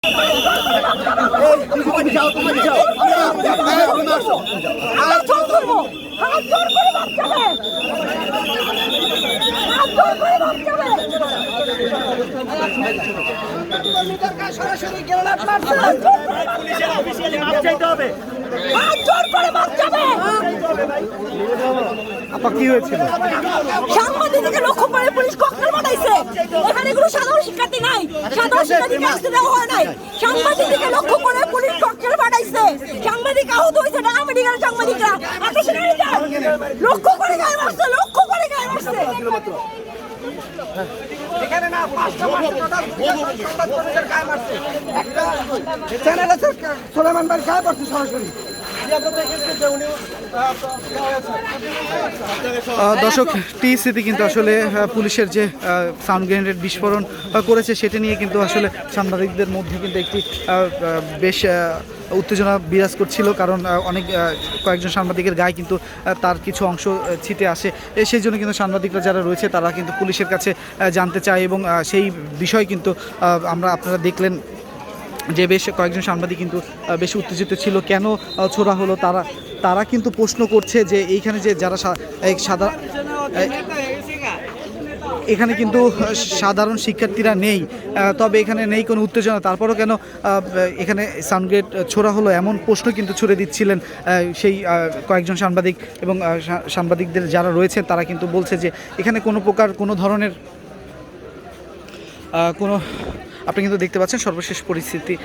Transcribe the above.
কি হয়েছিল? সাংবাদিককে লক্ষ্য করে পুলিশ ককটেল বানাইছে। এখানে কোনো সাধারণ শিক্ষার্থী নাই, সাধারণ শিক্ষার্থীকে আসতে দেওয়া হয় নাই। সাংবাদিককে লক্ষ্য করে পুলিশ ককটেল বানাইছে। সাংবাদিক আহত হয়েছে, ঢাকা মেডিকেল সাংবাদিকরা লক্ষ্য করে গায়ে মারছে, লক্ষ্য করে গায়ে মারছে। এখানে না পাঁচটা সংবাদকর্মীদের গায়ে মারছে। একটা চ্যানেল আছে সুলেমান ভাই গায়ে পড়ছে সরাসরি। দর্শক, টিএসসিতে কিন্তু আসলে পুলিশের যে সাউন্ড গ্রেনেড বিস্ফোরণ করেছে সেটা নিয়ে কিন্তু আসলে সাংবাদিকদের মধ্যে কিন্তু একটি বেশ উত্তেজনা বিরাজ করছিল, কারণ কয়েকজন সাংবাদিকের গায়ে কিন্তু তার কিছু অংশ ছিটে আসে। সেই জন্য কিন্তু সাংবাদিকরা যারা রয়েছে তারা কিন্তু পুলিশের কাছে জানতে চায়, এবং সেই বিষয় কিন্তু আপনারা দেখলেন যে বেশ কয়েকজন সাংবাদিক কিন্তু বেশ উত্তেজিত ছিল। কেন ছোড়া হলো তারা কিন্তু প্রশ্ন করছে যে এইখানে যে যারা এখানে কিন্তু সাধারণ শিক্ষার্থীরা নেই, তবে এখানে নেই কোনো উত্তেজনা, তারপরও কেন এখানে সাউন্ড গ্রেনেড ছোড়া হলো এমন প্রশ্ন কিন্তু ছুড়ে দিচ্ছিলেন সেই কয়েকজন সাংবাদিক। এবং সাংবাদিকদের যারা রয়েছেন তারা কিন্তু বলছে যে এখানে কোনো প্রকার কোনো ধরনের আপনি কিন্তু দেখতে পাচ্ছেন সর্বশেষ পরিস্থিতি।